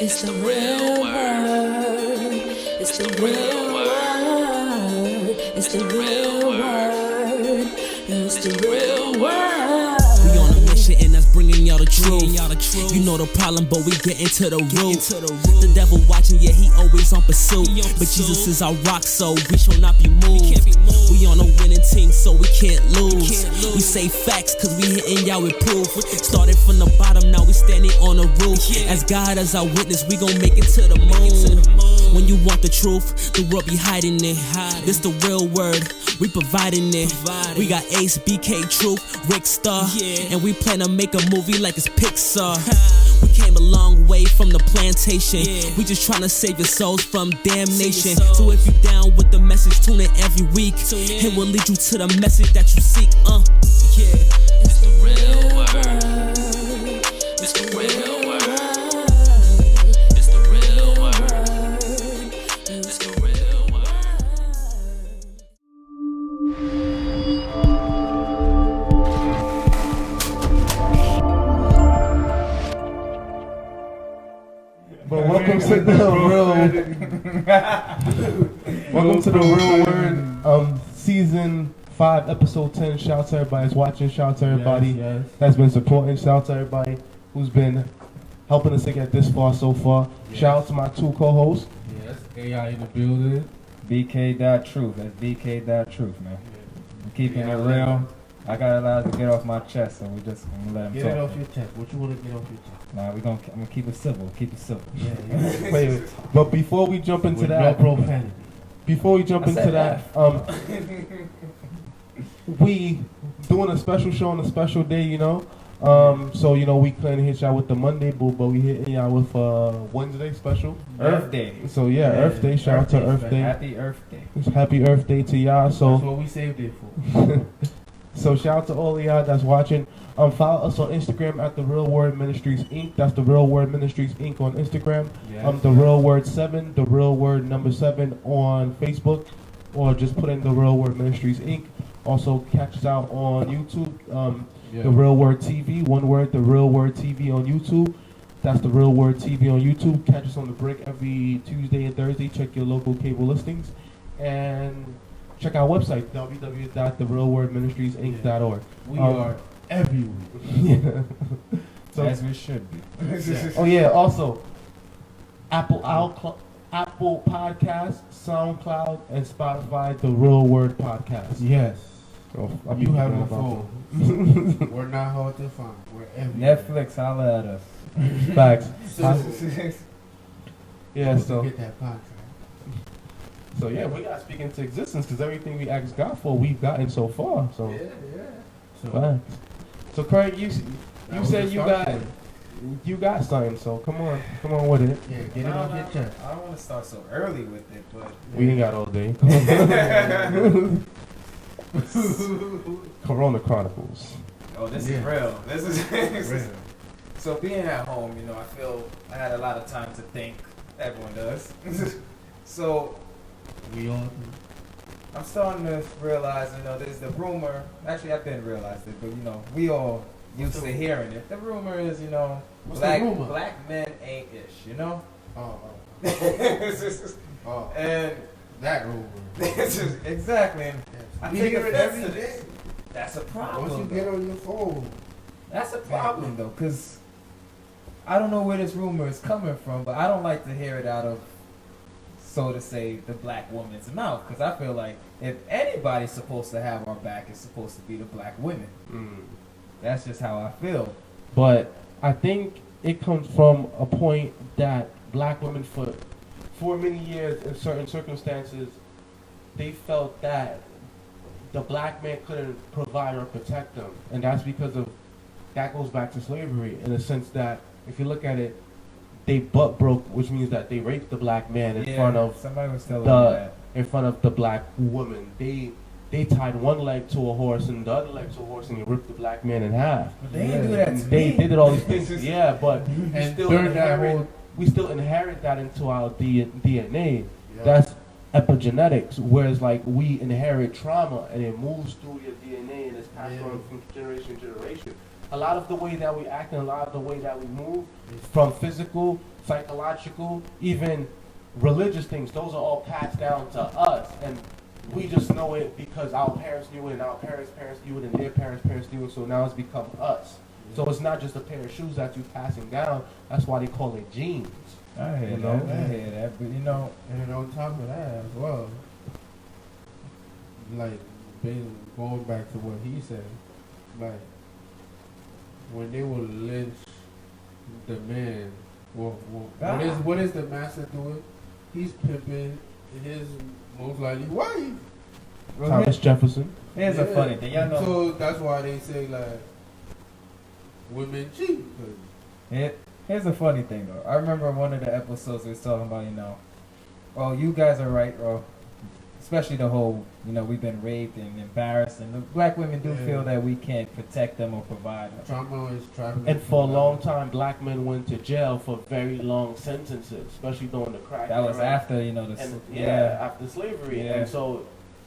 It's the real word. It's the real word. It's the real word. It's the real word. We on a mission and that's bringing y'all the truth. You know the problem, but we get into the root. The devil watching, yeah, he always on pursuit. But Jesus is our rock, so we shall not be moved. We on a winning team, so we can't lose. We say facts, cause we hitting y'all with proof. Started from the bottom, now we standing on the roof. As God as our witness, we gon' make it to the moon. When you want the truth, the world be hiding it. This the real word, we providing it. We got Acee, BK, Truth, Rick Star, and we plan to make a movie like it's Pixar. We came a long way from the plantation. We just tryna save your souls from damnation. So if you down with the message, tune in every week. It will lead you to the message that you seek. It's the real word. It's the real word. It's the real word. It's the real word. But welcome to the real word. Season 5, episode 10. Shout out to everybody that's watching. Shout out to everybody that's been supporting. Shout out to everybody who's been helping us to get this far so far. Shout out to my two co-hosts. Yes, AI in the building. BK.Truth. That's BK.Truth, man. I'm keeping it real. I got a lot to get off my chest, so we just gonna let him Get talk. it off your chest. What you want to get off your chest? Nah, I'm gonna keep it civil. Keep it civil. Yeah. Wait. But before we jump into With that, no profanity. before we jump into that, we doing a special show on a special day, you know. So you know we couldn't hit y'all with the Monday boo, but we hitting y'all with Wednesday special. Earth Day. So yeah, Earth Day. Shout out to Earth Day. Happy Earth Day. Happy Earth Day to y'all. So That's what we saved it for. so shout out to all of y'all that's watching. Follow us on Instagram at The Real Word Ministries Inc. That's The Real Word Ministries Inc. on Instagram. The Real Word 7, The Real Word number 7 on Facebook, or just put in The Real Word Ministries Inc. Also catch us out on YouTube. The Real Word TV, one word, The Real Word TV on YouTube. That's The Real Word TV on YouTube. Catch us on the break every Tuesday and Thursday. Check your local cable listings. And check our website, www.therealwordministriesinc.org. We are everywhere. Yeah. So, As we should be. oh yeah, also Apple Podcasts, Souncloud, and Spotify, The Real Word Podcast. Yes. So, You have a phone. We're not hard to find. We're everywhere. Netflix, holla at us. Facts. Yeah, So so get that podcast. so yeah, we gotta speak into existence because everything we asked God for, we've gotten so far. So So facts. So Craig, you was said the you start got point. you got something. So come on with it. Yeah, get it off your chest. I don't want to start so early with it, but We ain't got all day. Corona Chronicles. oh, this is Yeah. real. This is Real. So being at home, you know, I feel I had a lot of time to think. Everyone does. So We all I'm starting to realize, you know, there's the rumor. Actually, I didn't realize it, but you know, we all used to hearing it. The rumor is, you know, What's the rumor? black men ain't ish, you know. Oh, And that rumor. exactly. And I We take hear it offense every to day. this. That's a problem. Once you though. get on your phone. That's a problem though, because I don't know where this rumor is coming from, but I don't like to hear it out of, so to say, the black woman's mouth, because I feel like if anybody's supposed to have our back, it's supposed to be the black women. That's just how I feel. But I think it comes from a point that black women for many years in certain circumstances, they felt that the black man couldn't provide or protect them. And that's because of, that goes back to slavery in the sense that if you look at it, they butt broke, which means that they raped the black man in front of somebody was telling me that. the black woman. They tied one leg to a horse and the other leg to a horse and they ripped the black man in half. But they didn't do that to They me. did all these things. Yeah, but And during that whole we still inherit that into our DNA. Yeah. That's epigenetics. Whereas like we inherit trauma and it moves through your DNA and it's passed on from generation to generation. A lot of the way that we act and a lot of the way that we move, from physical psychological, even religious things. Those are all passed down to us, and we just know it because our parents knew it, and our parents' parents knew it, and their parents' parents knew it. So now it's become us. So it's not just a pair of shoes that you're passing down. That's why they call it genes. I hear You that. know? I hear that. But you know, And then on top of that as well, like going back to what he said, like when they will lynch the man, what is the master doing? He's pimping his most likely wife. Thomas Jefferson. here's a funny thing. Y'all know. So that's why they say like women cheat. Here's a funny thing though. I remember one of the episodes we was talking about, you know, oh, you guys are right, or especially the whole, you know, we've been raped and embarrassed, and the black women do feel that we can't protect them or provide them. Trauma is trafficking. And for a long time, black men went to jail for very long sentences, especially during the crack That was era. after, you know, And after slavery. Yeah. And so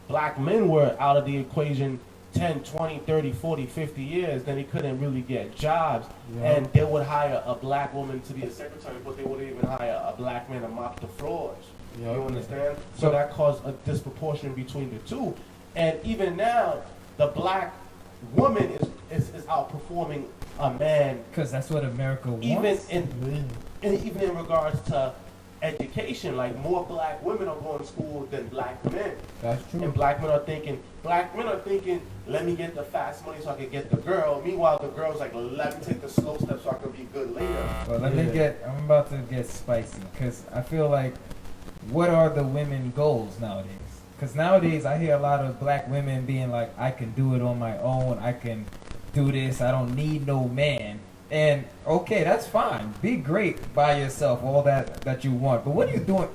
black men were out of the equation 10, 20, 30, 40, 50 years. Then they couldn't really get jobs. Yeah. And they would hire a black woman to be a secretary, but they wouldn't even hire a black man to mop the floors. Yeah. You understand? So that caused a disproportion between the two. And even now, the black woman is outperforming a man, because that's what America wants. even in regards to education. Like, more black women are going to school than black men. That's true. And black men are thinking, let me get the fast money so I can get the girl. Meanwhile, the girl's like, let me take the slow steps so I can be good later. Well, I'm about to get spicy, because I feel like, what are the women goals nowadays? Because nowadays I hear a lot of black women being like, I can do it on my own, I can do this, I don't need no man. And okay, that's fine. Be great by yourself, all that you want. But what are you doing?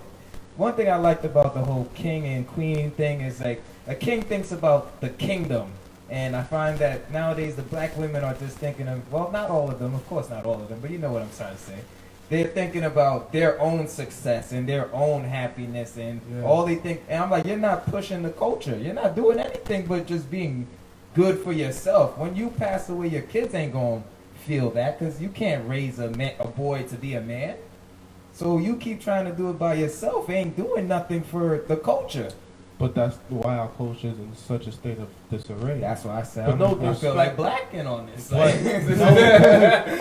One thing I liked about the whole king and queen thing is like, a king thinks about the kingdom. And I find that nowadays the black women are just thinking of, well, not all of them, of course not all of them, but you know what I'm trying to say. They're thinking about their own success and their own happiness, and all they think. And I'm like, you're not pushing the culture. You're not doing anything but just being good for yourself. When you pass away, your kids ain't gonna feel that, because you can't raise a boy to be a man. So you keep trying to do it by yourself, ain't doing nothing for the culture. But that's why our culture is in such a state of disarray. That's why I said But no I feel disrespect. like blacking on this. But,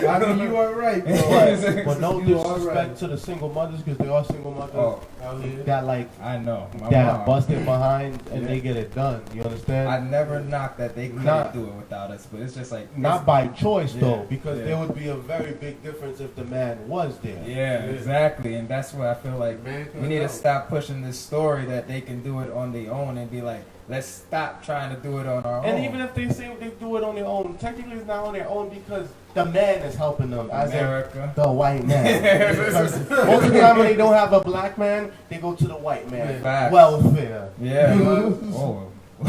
I mean, you are right, bro. but no You are disrespect right. to the single mothers, because there are single mothers Out here. that like I know. My that mom. busted behind and they get it done. You understand? I never knocked that they couldn't Not- do it without us, but it's just like Not by choice though, Yeah, because yeah. there would be a very big difference if the man was there. Yeah, exactly, and that's why I feel like Man we need to couldn't stop pushing this story that they can do it on their own and be like, let's stop trying to do it on our own. And even if they say they do it on their own, technically it's not on their own because the man is helping them, as in America. the white man. Because most of the time when they don't have a black man, they go to the white man. Facts. Welfare. Yeah. Oh.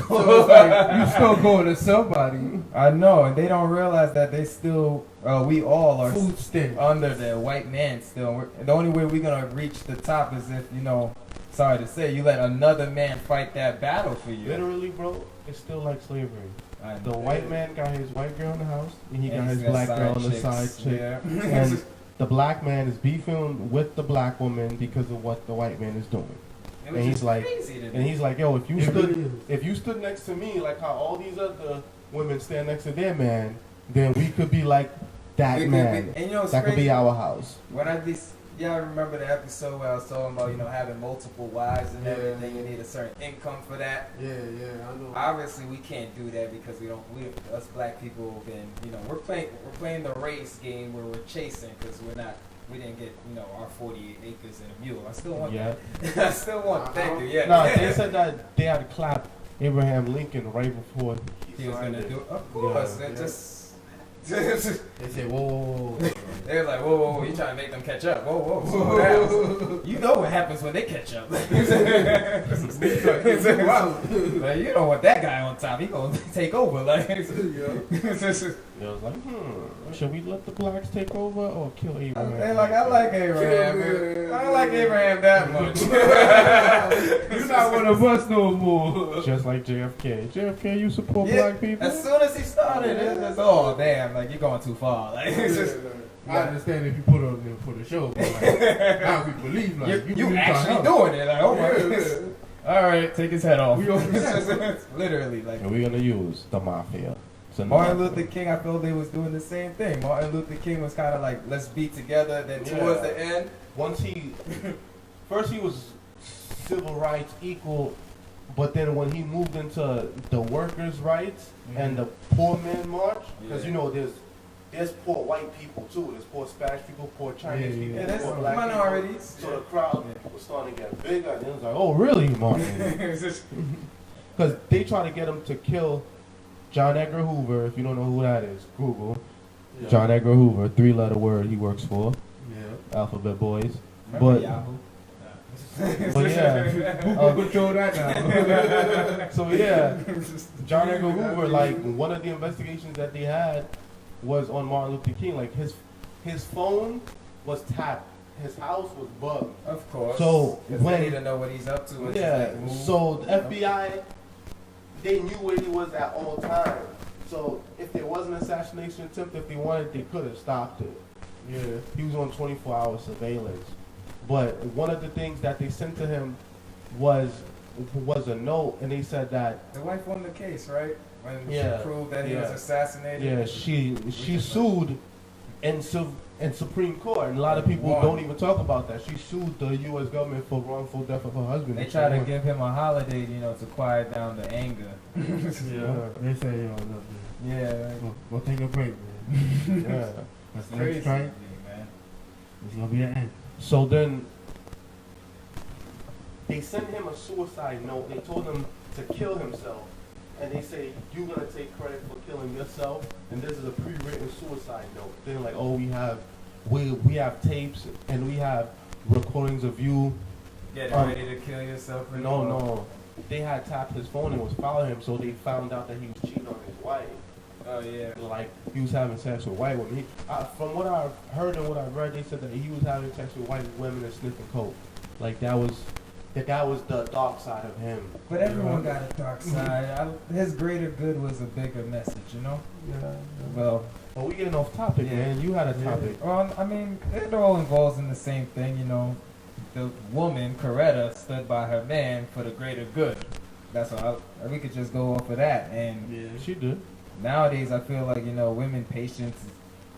So it's like you still going to somebody. I know, and they don't realize that they still, we all are Food stamp. under the white man still. The only way we're gonna reach the top is if, you know, sorry to say, you let another man fight that battle for you. Literally, bro, it's still like slavery. I The know. white man got his white girl in the house, and he got And his he's got black side girl on the chicks, side chick. yeah. And the black man is beefing with the black woman because of what the white man is doing. It And was he's just like, crazy to me. and he's like, yo, if you It stood, really is. if you stood next to me, like how all these other women stand next to their man, then we could be like that It could man. be- and you know what's That could crazy? be our house. When y'all remember the episode where I was talking about, you know, having multiple wives and Yeah. everything, you need a certain income for that. Yeah, I know. Obviously, we can't do that because us black people have been, you know, we're playing the race game where we're chasing because we didn't get, you know, our 48 acres and a mule. I still want Yeah. that. I still want. Thank you. Yeah. No, they said that they had clapped Abraham Lincoln right before he was signed gonna it. do it. Of course, Yeah. it just. They say, whoa. They was like, whoa, you trying to make them catch up. Whoa, slow down. You know what happens when they catch up. Like, you don't want that guy on top. He gonna take over. Like, They was like, should we let the blacks take over or kill Abraham? they're like, I like Abraham. I don't like Abraham that much. You're not one of us no more. Just like JFK. JFK, you support Yeah, black people? as soon as he started, it's just, oh damn, like you're going too far. Like, it's just, I understand if you put on there for the show, but like, now we believe like you actually doing it. Like, oh my goodness. All right, take his head off. Literally, like. And we're gonna use the mafia. So Martin Luther King, I feel they was doing the same thing. Martin Luther King was kind of like, let's be together. Then towards the end, first he was civil rights equal, but then when he moved into the workers' rights and the poor man march, because you know there's poor white people too. There's poor Spanish people, poor Chinese people, there's poor black minorities. people. So the crowd was starting to get bigger, and it was like, oh really, Martin? Because they try to get him to kill John Edgar Hoover. If you don't know who that is, Google. Yeah. John Edgar Hoover, 3-letter word he works for. Yeah. Alphabet Boys. But yeah. Who control that now? So yeah, John Edgar Hoover, like one of the investigations that they had was on Martin Luther King. Like his phone was tapped. His house was bugged. Of course. So when they need to know what he's up to. So the FBI, they knew where he was at all times. So if there was an assassination attempt, if they wanted, they could have stopped it. Yeah. He was on 24-hour surveillance. But one of the things that they sent to him was a note, and they said that the wife won the case, right? When she proved that he was assassinated. Yeah, she sued in Supreme Court, and a lot of people don't even talk about that. She sued the U.S. government for wrongful death of her husband. They try to give him a holiday, to quiet down the anger. They say, look, man. We'll take a break, man. Yeah, that's crazy, man. It's gonna be the end. So then they sent him a suicide note. They told him to kill himself. And they say, you're going to take credit for killing yourself. And this is a pre-written suicide note. They're like, oh, we have tapes and we have recordings of you. Getting ready to kill yourself? No. They had tapped his phone and was following him. So they found out that he was cheating on his wife. Oh, yeah. Like, he was having sex with white women. From what I heard and what I read, they said that he was having sex with white women and sniffing coke. Like, that was the dark side of him. But everyone got a dark side. His greater good was a bigger message, Yeah. Well, we getting off topic, man. You had a topic. Well, I mean, it all involves in the same thing, The woman, Coretta, stood by her man for the greater good. That's all. We could just go off of that. And yeah, she did. Nowadays, I feel like, women patience.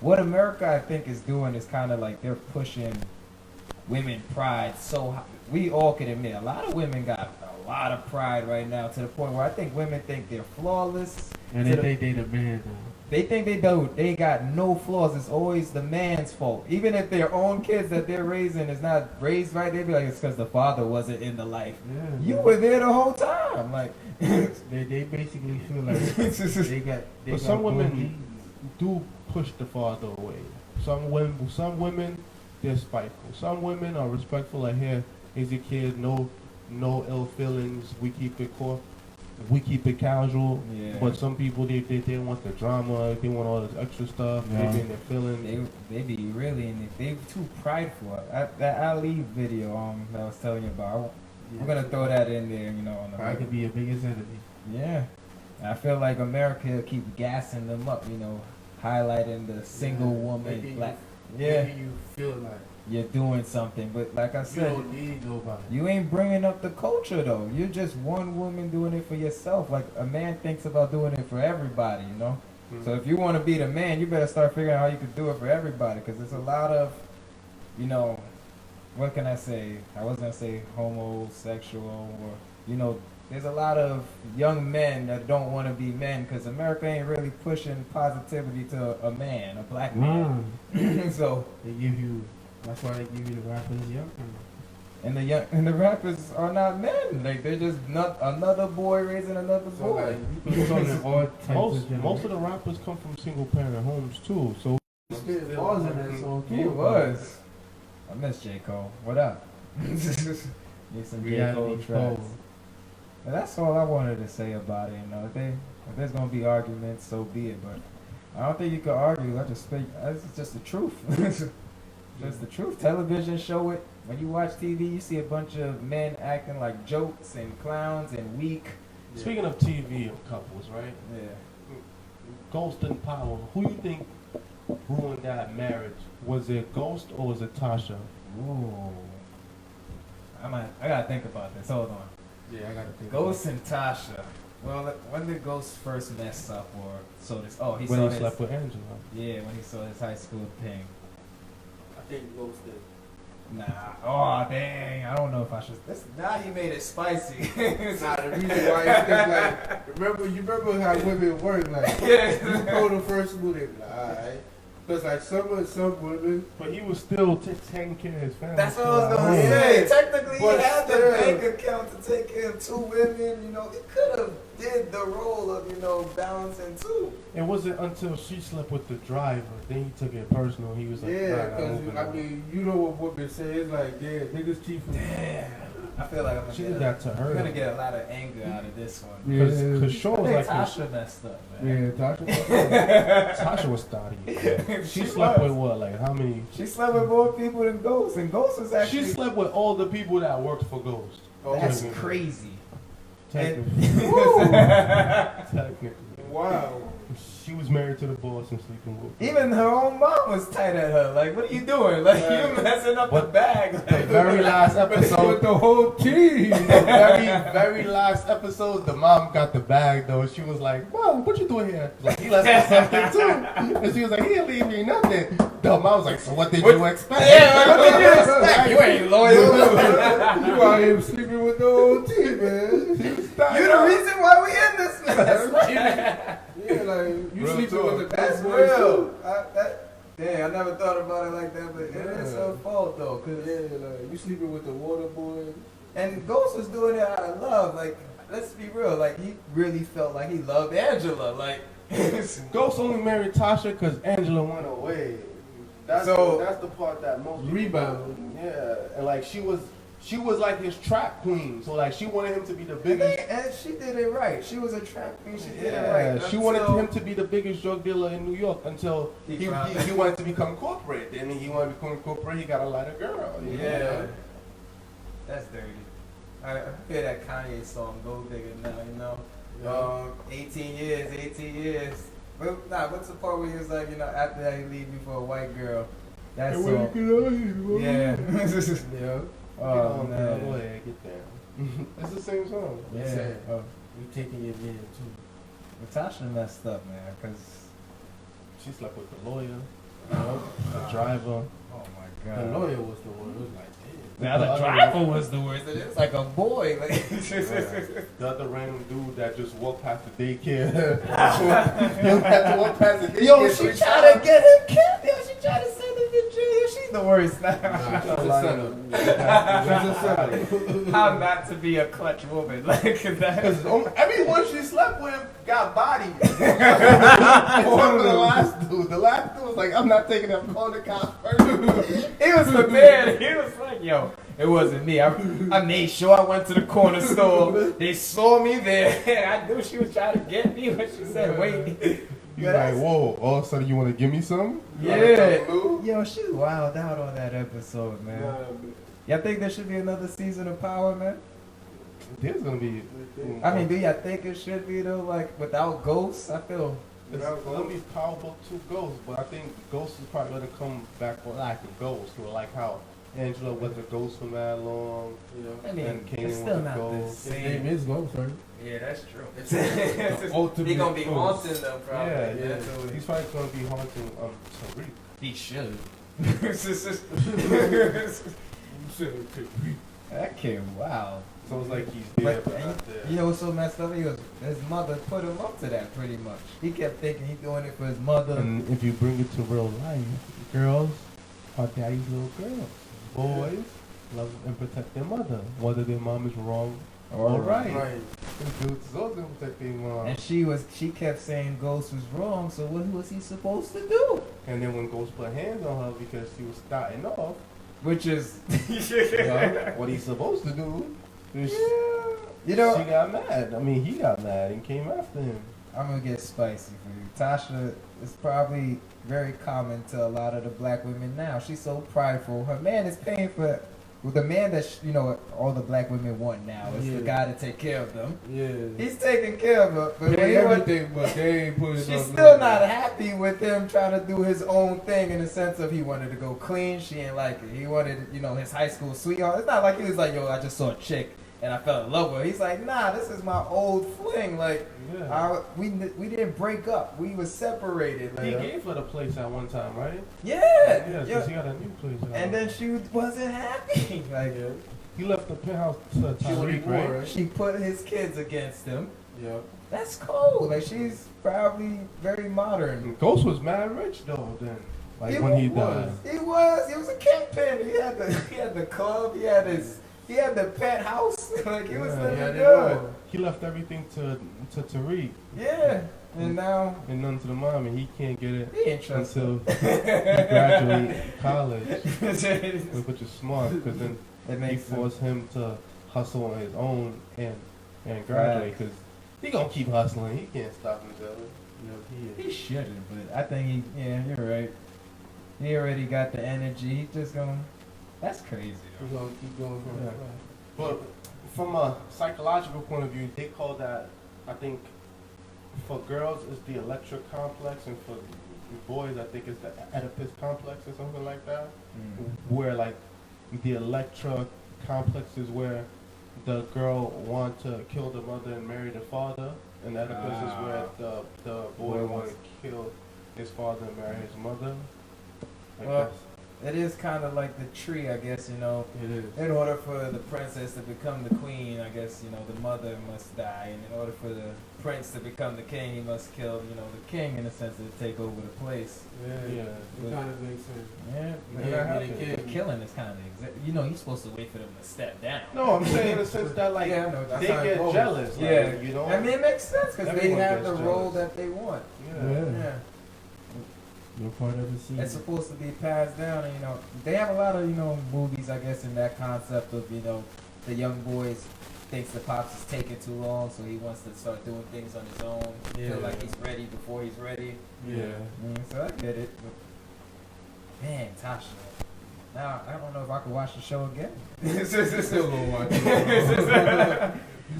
What America, I think, is doing is kind of like they're pushing women pride so high. We all can admit a lot of women got a lot of pride right now, to the point where I think women think they're flawless. And they think they the man now. They think they don't. They got no flaws. It's always the man's fault. Even if their own kids that they're raising is not raised right, they be like, it's because the father wasn't in the life. Yeah, you were there the whole time. Like they basically feel like they got. But some women do push the father away. Some women they're spiteful. Some women are respectful. Like, here's your kid. No ill feelings. We keep it casual. Yeah. But some people they want the drama. They want all this extra stuff. Yeah. They be in their feelings. They be really in it. They too prideful. That Ali video that I was telling you about. We're gonna throw that in there. On the I could be your biggest enemy. Yeah. I feel like America keep gassing them up. Highlighting the single woman black. Maybe you feel like you're doing something, but like I said, you don't need nobody. You ain't bringing up the culture though. You're just one woman doing it for yourself. Like a man thinks about doing it for everybody, Mm-hmm. So if you want to be the man, you better start figuring out how you can do it for everybody. Because there's a lot of, what can I say? I was gonna say homosexual, or there's a lot of young men that don't want to be men because America ain't really pushing positivity to a man, a black man. So they give you. That's why they give you the rappers young. And the rappers are not men. Like they're just not another boy raising another boy. Most of the rappers come from single parent homes too. So he was. I miss J. Cole. What up? Need some J. Cole tracks. And that's all I wanted to say about it. If there's gonna be arguments, so be it. But I don't think you can argue. It's just the truth. Just the truth. Television show it. When you watch TV, you see a bunch of men acting like jokes and clowns and weak. Yeah. Speaking of TV and couples, right? Yeah. Ghost and Power. Who you think ruined that marriage? Was it Ghost or was it Tasha? Ooh. I gotta think about this. Hold on. Yeah, I gotta think. Ghost and Tasha. Well, when did Ghost first mess up, or so this? Oh, he When saw he his. slept with Angela. Yeah, when he saw his high school thing. I think Ghost did. Nah. Oh, dang. I don't know if I should. Now you made it spicy. Nah, the reason why is because, like, you remember how women work, like, Yeah. you go the first move, they be like, alright. Because, like, some women, But he was still taking care of his family. That's what I was gonna Yeah. say. Technically, But he had the still. bank account to take care of 2 women. You know, he could have did the role of, you know, balancing 2. It wasn't until she slept with the driver, then he took it personal. He was like, yeah, "Nah, because, open I up." mean, you know what women say, it's like, yeah, niggas cheat for Damn. I feel like She did that to her. I'm gonna get a lot of anger out of this one. Because Shaw I was think like, Tasha messed up, Yeah, man. Tasha was starting. She She slept was. with what, like how many? She slept with more people than Ghost, and Ghost was actually. She slept with all the people that worked for Ghost. That's Technically. crazy. Technically. Woo! Technically. Wow. She was married to the boss and sleeping with. Even her own mom was tight at her. Like, what are you doing? Like, you messing up the But bag. The Like, very last episode, With the whole team. the very last episode, the mom got the bag though. She was like, "Mom, what you doing here?" Like, he left me something too, and she was like, "He didn't leave me nothing." The mom was like, "So what did you expect?" yeah, like, what did you expect? You ain't loyal. You out here sleeping with the whole team, man. You the reason why we in this mess. Yeah, like, you Real sleeping talk. with the That's bad boys real. too. Damn, I never thought about it like that, but it is Yeah. her fault though. Cause Yeah, like, you sleeping with the water boy. and Ghost was doing it out of love. Like, let's be real. Like, he really felt like he loved Angela. Like, Ghost only married Tasha because Angela went away. That's the part that most people Rebound. don't- Yeah, and like she was like his trap queen. So like she wanted him to be the biggest. and she did it right. She was a trap queen. She did it Yeah, right. she wanted him to be the biggest drug dealer in New York until He he wanted to become corporate. Then he wanted to become corporate. He got a lot of girl. You Yeah. know? That's dirty. I hear that Kanye song, Gold Digger, now, you know. Yeah. 18 years. But, what's the part where he was like, you know, after that he leave me for a white girl? That And song. Yeah. Yeah. Oh, Go man. ahead, get down. It's the same song. Yeah. Sad. Oh. You taking your man too. Natasha messed up, man, because, She slept with the lawyer, the driver. oh my The God. lawyer was the one. It was like, damn. Now the driver was the worst. It's like a boy. Like, The other random dude that just walked past the daycare. He don't have to walk past the daycare. Yo, so she he tried to get him killed. Yo, she tried to send him to jail. She's the worst now. Nah, she's a Like- setup. She's a setup. How not to be a clutch woman? Like that. Because everyone she slept with got bodied. Except for the last dude. The last dude was like, "I'm not taking that phone to cops first." He was prepared. He was like, yo, it wasn't me. I made sure I went to the corner store. They saw me there. I knew she was trying to get me when she said, wait. He's like, "Whoa! All of a sudden you want to give me some?" Yeah. Yo, she wilded out on that episode, man. Y'all think there should be another season of Power, man? There's gonna be. I mean, do y'all think it should be, though? Like, without Ghosts, I feel... it's gonna be powerful two Ghosts, but I think Ghost is probably gonna come back for like a Ghost, or like how Angela was a Ghost for that long. You know. I mean, And Kanan it's still was not a the ghost. His name same. is Ghost, right? Yeah, that's true. The ultimate He gonna be ghost. haunting them, probably. Yeah. Totally. He's probably gonna be haunting Tariq. He should. That kid, wow. So it's like he's there, But, but and not there. you know what's so messed up? His mother put him up to that pretty much. He kept thinking he's doing it for his mother. And if you bring it to real life, girls are daddy's little girls. Boys love and protect their mother, whether their mom is wrong or right. Right. Dudes is always gonna protect their mom. And she kept saying Ghost was wrong, so what was he supposed to do? And then when Ghost put hands on her because she was starting off, Which is, what he's supposed to do, is you know, she got mad. I mean, he got mad and came after him. I'm gonna get spicy for you. Tasha is probably very common to a lot of the black women now. She's so prideful. Her man is paying for the man that all the black women want now is the guy to take care of them. Yeah. He's taking care of her, but when he everything, but they ain't putting. she's still not happy with him trying to do his own thing in the sense of he wanted to go clean. She ain't like it. He wanted, his high school sweetheart. It's not like he was like, yo, I just saw a chick and I fell in love with her. He's like, nah, this is my old fling. Like, we didn't break up. We were separated. Like, He gave her the place at one time, right? yeah. Yeah, because he got a new place. And then she wasn't happy. Like, he left the penthouse to Tyreek, right? she put his kids against him. Yeah. That's cool. Like, she's probably very modern. Ghost was mad rich though then. Like when he died. He was a kingpin. He had the club. He had the penthouse. Like, he was living good. He left everything to Tariq. Yeah. And now And none to the mom, and he can't get it he ain't trusting. until he graduates college. Which is smart, because then It he makes sense. forced him to hustle on his own and graduate, because he gonna keep hustling. He can't stop himself. He shouldn't, but I think you're right. He already got the energy. He just gonna. That's crazy. We're gonna keep going from Yeah. there. But from a psychological point of view, they call that, I think, for girls it's the Electra complex, and for boys I think it's the Oedipus complex or something like that. Where like the Electra complex is where the girl want to kill the mother and marry the father, and Oedipus is where the boy wants to kill his father and marry his mother. Like Well, that's- it is kind of like the tree, I guess. It is. In order for the princess to become the queen, I guess, the mother must die. And in order for the prince to become the king, he must kill, the king in a sense to take over the place. Yeah. It kind of makes sense. Yeah, Yeah, the killing is kind of, he's supposed to wait for them to step down. No, I'm saying in the sense that like Yeah, I know, that's they how it get goes. jealous. Like, Yeah, I mean, it makes sense because they Everyone have gets the role jealous. that they want. Yeah. You're part of the scene. It's supposed to be passed down, and they have a lot of movies, I guess, in that concept of the young boys thinks the pops is taking too long, so he wants to start doing things on his own. Feel like he's ready before he's ready. Yeah. So I get it. But, man, Tasha. Now I don't know if I could watch the show again. Still gonna watch it.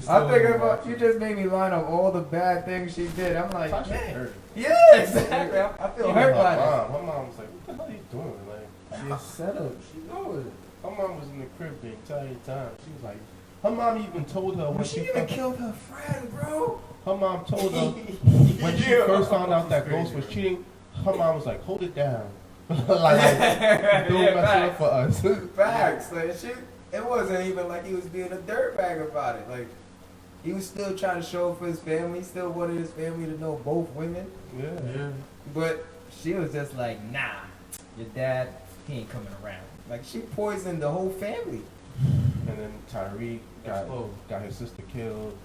I'm thinking about you. Just made me line up all the bad things she did. I'm like, Tasha man. hurt. Yeah, exactly. I feel Even hurt her by that. mom. Her mom was like, "What the hell are you doing?" Like, She's set up. She know it. her mom was in the crib the entire time. She was like, her mom even told her when She even found- killed her friend, bro. Her mom told her when she first found out that Ghost was cheating. Her mom was like, "Hold it down, like don't mess it up for us." Facts. Like it wasn't even like he was being a dirtbag about it. Like he was still trying to show up for his family. He still wanted his family to know both women. Yeah. But she was just like, nah, your dad, he ain't coming around. Like she poisoned the whole family. And then Tyreek got his sister killed.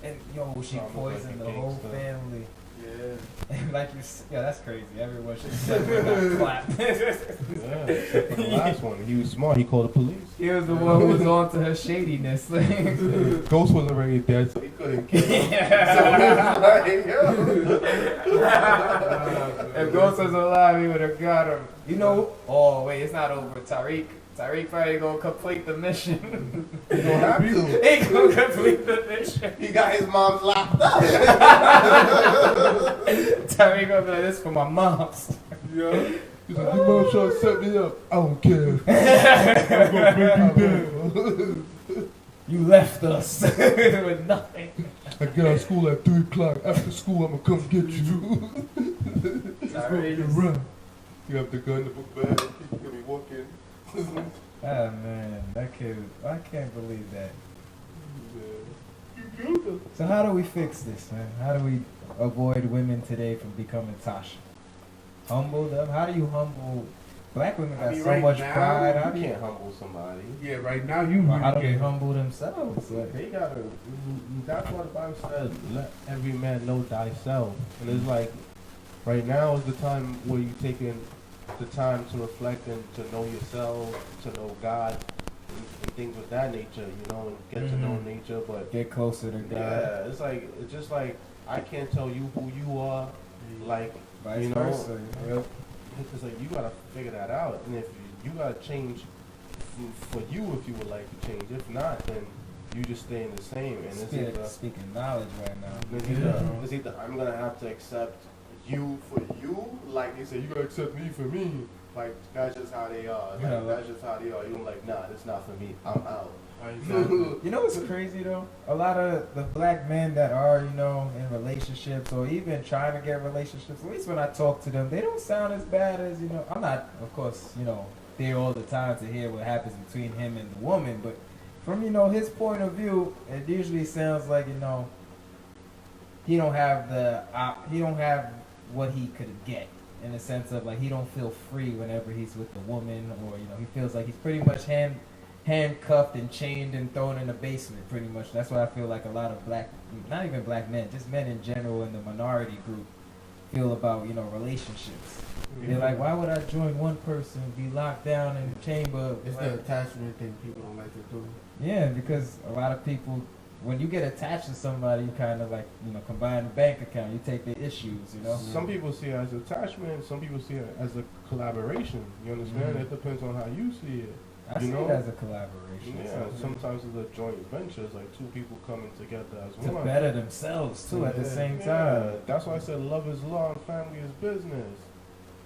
And she Almost poisoned like a the whole gangster. family. Yeah. And like that's crazy. Everyone should separate, clap. Yeah, except for the last one. He was smart. He called the police. He was the one who was on to her shadiness. Ghost was already dead, so he couldn't kill him. If Ghost was alive, he would have got him. Oh wait, it's not over. Tyreek probably gonna complete the mission. He don't have to. He gonna complete the mission. He got his mom's locked up. Tyreek gonna be like, this for my moms. Yeah. He's like, your mom trying to set me up. I don't care. I'm gonna bring you down. You left us with nothing. I get out of school at 3 o'clock. After school, I'm gonna come get you. Tyreek. You have the gun, the book bag. You're gonna be walking. Oh man, that kid, I can't believe that. So how do we fix this, man? How do we avoid women today from becoming Tasha? Humble them? How do you humble? Black women got so right much now, pride. How You do you, can't humble somebody. Yeah, right now you how do really they can't. humble themselves? Like, They gotta. That's what the Bible said. Let every man know thyself. And it's like, right now is the time where you taking the time to reflect and to know yourself, to know God, and things of that nature. And get to know nature. But get closer to God. yeah, it's just like I can't tell you who you are. Like, Vice you know, versa. Yep. it's like you gotta figure that out. And if you gotta change for you if you would like to change. If not, then you just staying the same. And it's either, Speaking knowledge right now. it's either I'm gonna have to accept you for you, like they say, you gotta accept me for me. Like that's just how they are. Like, that's just how they are. You're like, nah, that's not for me. I'm out. You know what's crazy though? A lot of the black men that are, you know, in relationships or even trying to get relationships, at least when I talk to them, they don't sound as bad as, you know, I'm not, of course, you know, there all the time to hear what happens between him and the woman, but from, you know, his point of view, it usually sounds like, you know, he don't have what he could get, in the sense of like he don't feel free whenever he's with the woman, or, you know, he feels like he's pretty much handcuffed and chained and thrown in the basement, pretty much. That's why I feel like a lot of not even black men, just men in general in the minority group feel about, you know, relationships. They're like, why would I join one person, be locked down in the chamber? It's the attachment thing people don't like to do. Yeah, because a lot of people, when you get attached to somebody, you kind of like, you know, combine the bank account, you take their issues, you know? Some people see it as attachment, some people see it as a collaboration. You understand? It depends on how you see it. I see it as a collaboration. Yeah, sometimes it's a joint venture. It's like two people coming together as one. To better themselves, too, at the same time. That's why I said love is law and family is business.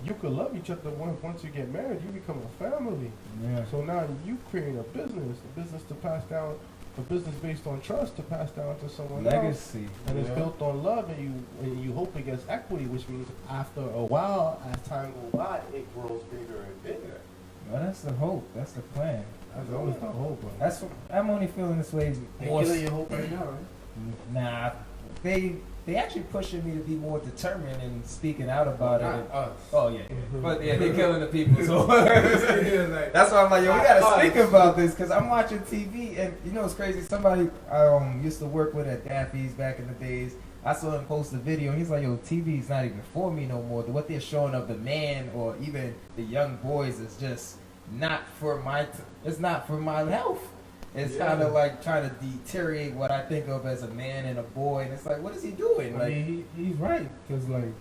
You could love each other once you get married, you become a family. Yeah. So now you create a business to pass down, a business based on trust to pass down to someone else. Legacy. And it's built on love, and you hope it gets equity, which means after a while, as time goes by, it grows bigger and bigger. Well, that's the hope. That's the plan. That's always the hope. Bro. That's what, I'm only feeling this way. They killing your hope right now, right? Nah, they actually pushing me to be more determined and speaking out about it. Us. Oh yeah, but yeah, they're killing the people. So that's why I'm like, yo, we gotta speak about this, because I'm watching TV and you know it's crazy. Somebody I used to work with at Daffy's back in the days. I saw him post a video and he's like, yo, TV's not even for me no more. What they're showing of the man or even the young boys is just not for it's not for my health. It's kind of like trying to deteriorate what I think of as a man and a boy. And it's like, what is he doing? I Like, mean, he's right, because like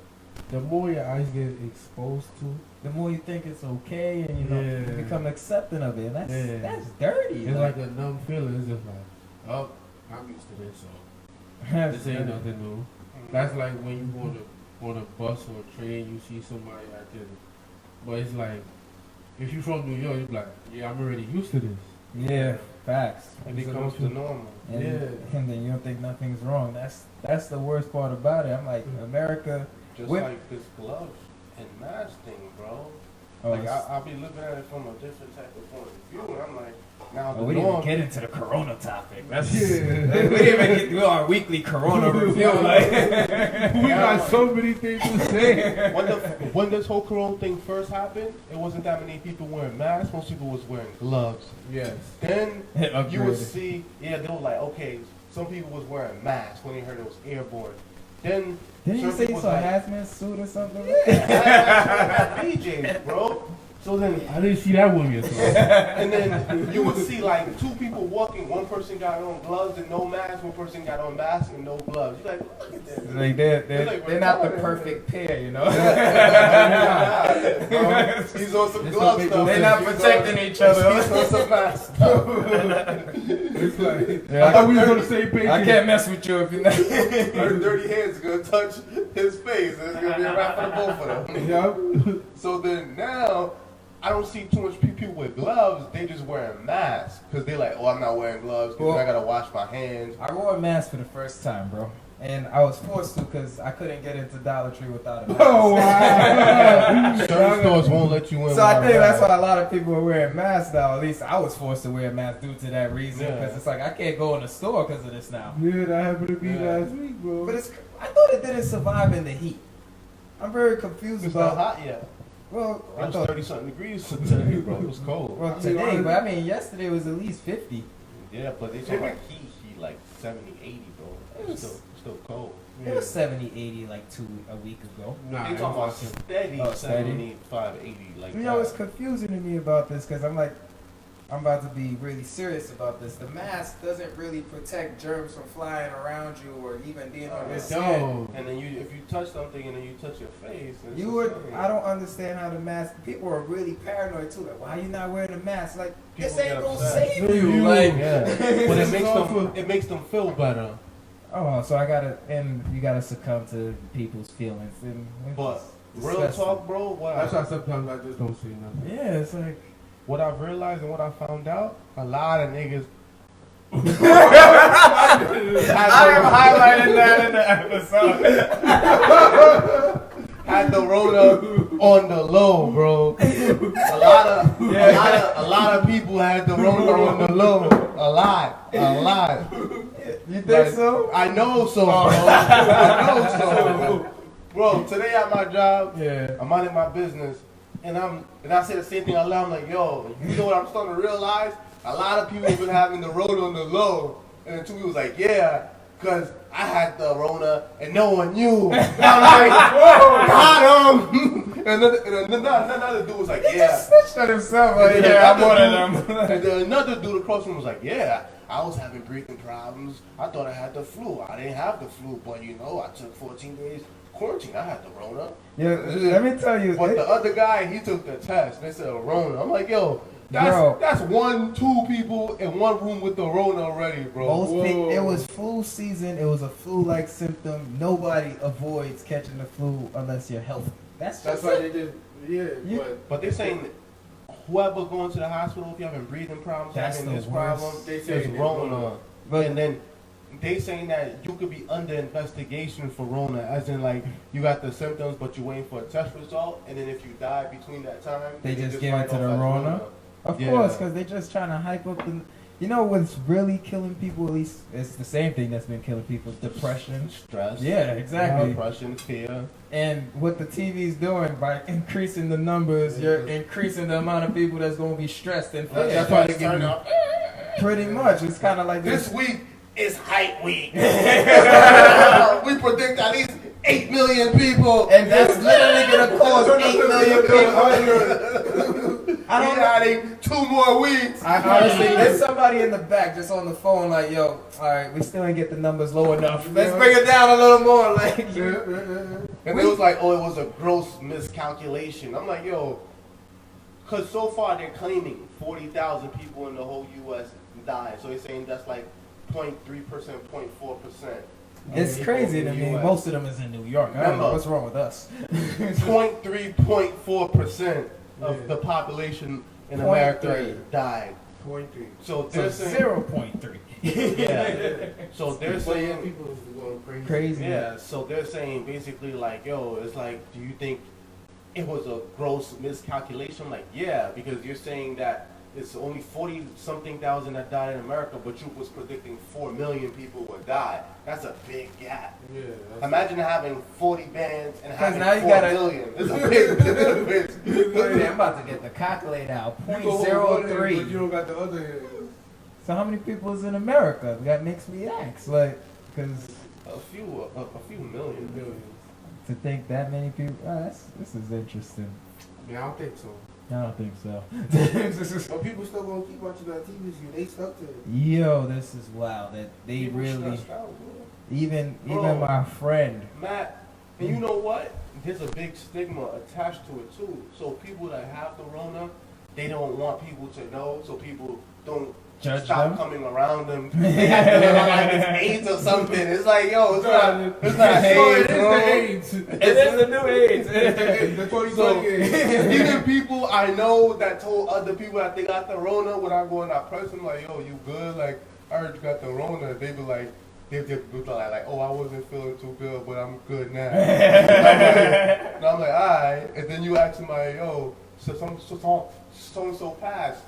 the more your eyes get exposed to, the more you think it's okay and you know you become accepting of it. And that's dirty. it's like a numb feeling. It's just like, oh, I'm used to this, so this ain't nothing new. That's like when you on a bus or a train, you see somebody acting. But it's like, if you're from New York, you're like, yeah, I'm already used to this. Yeah, facts. It becomes the normal. And, and then you don't think nothing's wrong. That's the worst part about it. I'm like, America. Just like this glove and mask thing, bro. Like I'll be looking at it from a different type of point of view, and I'm like, now the we didn't norm. even get into the Corona topic. That's we didn't even get through our weekly Corona review. Like, We got so many things to say. When this whole Corona thing first happened, it wasn't that many people wearing masks. Most people was wearing gloves. Yes. Then you Upgraded. would see, they were like, okay, some people was wearing masks when they heard it was airborne. Then didn't you certain say you people saw a was like, hazmat suit or something? yeah, DJs, bro. So then, I didn't see that one yet. and then you would see like two people walking. One person got on gloves and no mask. One person got on mask and no gloves. You're like, look at this. Like they're not the perfect pair, you know. He's on some glove stuff. They're not protecting each other. He's on some mask. It's like, I thought we were on the same page. I can't mess with you if you're not. Her dirty hands are gonna touch his face, and it's gonna be a wrap for the both of them. Yep. So then now, I don't see too much people with gloves. They just wearing masks because they like, oh, I'm not wearing gloves because I gotta wash my hands. I wore a mask for the first time, bro. And I was forced to because I couldn't get into Dollar Tree without a mask. Oh, wow. Certain stores won't let you in. So I think that's why a lot of people are wearing masks now. At least I was forced to wear a mask due to that reason. Because it's like, I can't go in the store because of this now. Yeah, that happened to me last week, bro. But I thought it didn't survive in the heat. I'm very confused It's about not hot yet. Well, It was 30-something degrees today, bro. It was cold. Well, today, but I mean, yesterday was at least 50. Yeah, but they talk about heat like 70, 80, bro. It's still cold. It was 70, 80 like a week ago. Nah, They talk about steady steady. 75, 80. Like You know, it's confusing to me about this because I'm like, I'm about to be really serious about this. The mask doesn't really protect germs from flying around you or even being on your skin. And then if you touch something and then you touch your face, I don't understand how the mask. People are really paranoid too. Like, why you not wearing a mask? Like, this ain't gonna save you. Like, but it makes them feel better. Oh, so you gotta succumb to people's feelings. But real talk, bro. That's why sometimes I just don't say nothing. Yeah, it's like. What I've realized and what I found out, a lot of niggas. I am highlighting that in the episode. Had the Rona on the low, bro. A lot of people had the Rona on the low. A lot. You think so? I know so, bro. I know so. Bro, today at my job, I'm minding my business. And I say the same thing out loud. I'm like, yo, you know what I'm starting to realize? A lot of people have been having the Rona on the low. And then two people was like, yeah, because I had the Rona and no one knew. And I'm like, got him. And another dude was like, yeah. He just snitched on himself. Like, yeah, I'm one of them. And then another dude across from him was like, yeah, I was having breathing problems. I thought I had the flu. I didn't have the flu, but I took 14 days. Quarantine, I had the Rona. Yeah, let me tell you. But the other guy, he took the test. They said Rona. I'm like, yo, that's 1-2 people in one room with the Rona already, bro. It was flu season. It was a flu-like symptom. Nobody avoids catching the flu unless you're healthy. That's why they did. But they're saying whoever going to the hospital if you're having breathing problems, having this problem, they say it's Rona. And then they saying that you could be under investigation for Rona, as in like you got the symptoms, but you're waiting for a test result, and then if you die between that time, they just give it to the Rona. Of course, because they're just trying to hype up the. You know what's really killing people? At least it's the same thing that's been killing people: depression, stress. Yeah, exactly. Depression, fear. And what the TV's doing by increasing the numbers, you're increasing the amount of people that's going to be stressed and fear. That's why they're giving up. Pretty much, it's kind of like this week. It's hype week. We predict at least 8 million people. And that's literally going to cause 8 million people. I'm adding 2 more weeks. I honestly, there's somebody in the back just on the phone like, yo, all right, we still ain't get the numbers low enough. Let's bring it down a little more. Like, and it was like, oh, it was a gross miscalculation. I'm like, yo, because so far they're claiming 40,000 people in the whole U.S. died. So they're saying that's like 0.3%, 0.4%. It's crazy to me. Most of them is in New York. I don't know what's wrong with us. 0.3, 0.4% of the population in America died. 0.3. So they're saying 0.3. Yeah. So they're saying people is going crazy. Yeah. So they're saying basically like, yo, it's like, do you think it was a gross miscalculation? Like, yeah, because you're saying that it's only 40-something thousand that died in America, but you was predicting 4 million people would die. That's a big gap. Yeah. Imagine having 40 bands and having now 4 million. It's a big difference. I'm about to get the calculator out. 0.03. But you don't got the other end. So how many people is in America? That makes me ask, like, because a few million. To think that many people, this is interesting. Yeah, I don't think so. I don't think so. But people still gonna keep watching that TV. They stuck to it. Yo, this is wild. That they People really, out, even Bro, my friend Matt, and you know what? There's a big stigma attached to it too. So people that have the Rona, they don't want people to know, so people don't stop coming around them. They have to live like it's AIDS or something. It's like, yo, it's not AIDS, bro. It is the new AIDS. The 2020 AIDS. Even people I know that told other people that they got the Rona, when I go in that person, like, yo, you good? Like, I heard you got the Rona. They be like, oh, I wasn't feeling too good, but I'm good now. And I'm like, alright. And then you ask somebody, yo, so passed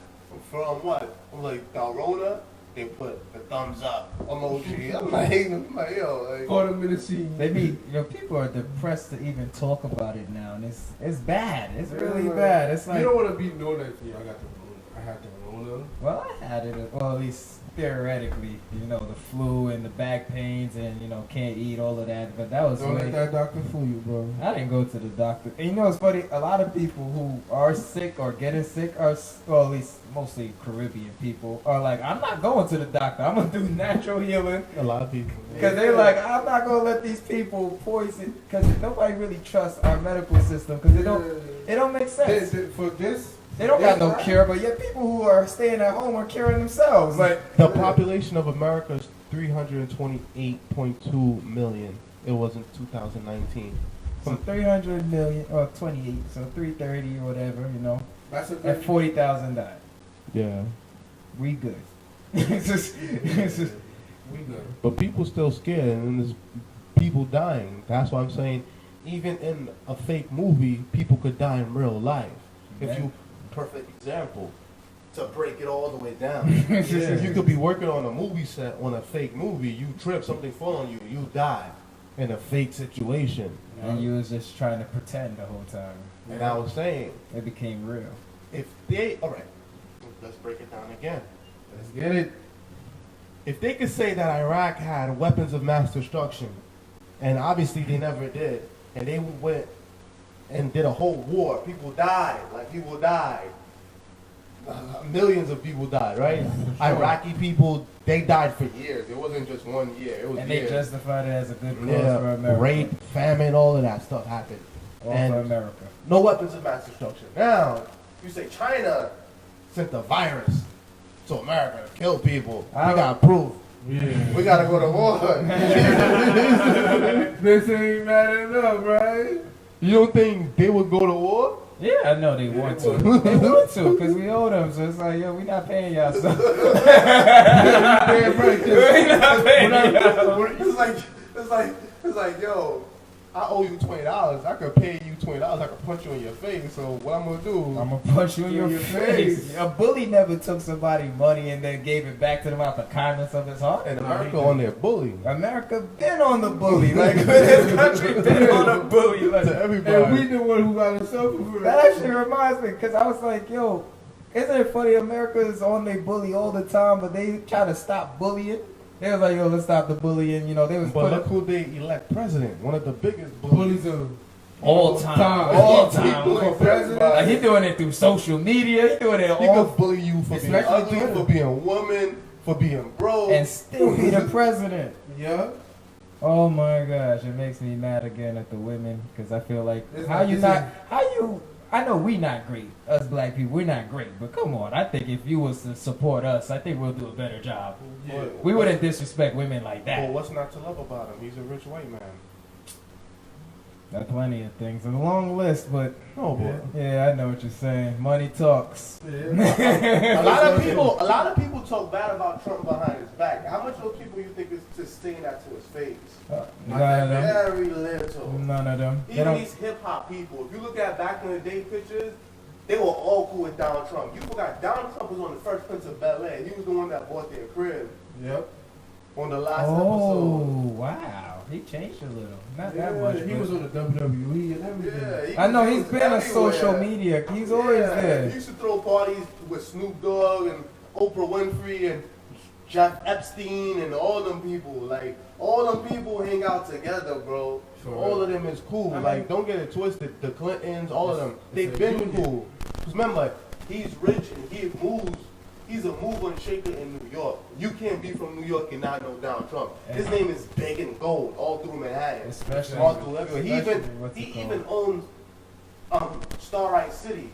from what? I'm like, the Rona. They put the thumbs up emoji. I'm like, yo, like, Caught him in the scene. People are depressed to even talk about it now, and it's bad. It's really bad. It's like you don't want to be known that I had the Rona. Well, I had it, well, at least theoretically, you know, the flu and the back pains and, you know, can't eat, all of that. But that was Don't let that doctor fool you, bro. I didn't go to the doctor. And you know, it's funny, a lot of people who are sick or getting sick are, well, at least mostly Caribbean people, are like, I'm not going to the doctor. I'm going to do natural healing. A lot of people. Because they're like, I'm not going to let these people poison, because nobody really trusts our medical system, because it don't make sense. For this, They don't got no cure, but yet people who are staying at home are curing themselves. Like, The population of America is 328.2 million. It was in 2019. so 300 million, or 28, so 330 or whatever, you know, that's a and good 40,000 died. Yeah. We good. it's just, We good. But people still scared, and there's people dying. That's why I'm saying, even in a fake movie, people could die in real life. Yeah. If you, perfect example, to break it all the way down. You could be working on a movie set on a fake movie. You trip, something fall on you, you die in a fake situation. And you was just trying to pretend the whole time. And I was saying, It became real. if they, all right, let's break it down again. Let's get it. If they could say that Iraq had weapons of mass destruction, and obviously they never did, and they went and did a whole war, people died, millions of people died, right? Iraqi people, they died for years. It wasn't just 1 year. It was And years. they justified it as a good cause for Yeah, America. rape, famine, all of that stuff happened. All and for America. no weapons of mass destruction. Now, you say China sent the virus to America to kill people. We got proof. Yeah. We gotta go to war. This ain't bad enough, right? You don't think they would go to war? Yeah, I know they want to. They want to, because we owe them. So it's like, yo, we not paying y'all stuff. Damn right. We not paying y'all. It's like, yo, I owe you $20. I could pay you $20. I could punch you in your face. So what I'm gonna do? I'm gonna punch you in your face. A bully never took somebody's money and then gave it back to them out the kindness of his heart. And America on their bully America been on the bully. Like, this country been on the bully. Like, to everybody. And we the one who got to suffer for that actually reminds me, because I was like, yo, isn't it funny? America is on their bully all the time, but they try to stop bullying. They was like, yo, let's stop the bullying. You know, they was But look who they elect president. One of the biggest bullies. bullies of all time. All time. Like president. Like, he doing it through social media. He doing it He all, could bully you for being Especially ugly, Twitter. for being a woman, for being broke. and still be the president. Yeah. Oh my gosh, it makes me mad again at the women, because I feel like, It's how like you this not, is- how you, I know we not great, us black people, we're not great, but come on, I think if you was to support us, I think we'll do a better job. Yeah. We wouldn't disrespect women like Well, that. what's not to love about him? He's a rich white man. There are plenty of things, a long list, but No, boy. yeah, I know what you're saying. Money talks. A lot of people talk bad about Trump behind his back. How much of those people you think is just saying that to his face? None of them. Very little. None of them. They Even don't. these hip hop people, if you look at back in the day pictures, they were all cool with Donald Trump. You forgot Donald Trump was on the first Prince of Bel-Air. He was the one that bought their crib Yep. on the last Oh episode. wow, he changed a little. Not Yeah, that much. he but- was on the WWE and everything. Yeah, I know he he's was been on everywhere. social media. He's always Yeah, there. He used to throw parties with Snoop Dogg and Oprah Winfrey and Jeff Epstein and all them people. Like, all them people hang out together, bro. For All real. of them is cool. I mean- Like, don't get it twisted. The Clintons, all of them, they've it's a been union. cool. Because remember, he's rich and he moves. He's a mover and shaker in New York. You can't be from New York and not know Donald Trump. His name is big and gold all through Manhattan. Especially- all through everywhere. He especially what's it even owns Starlight City,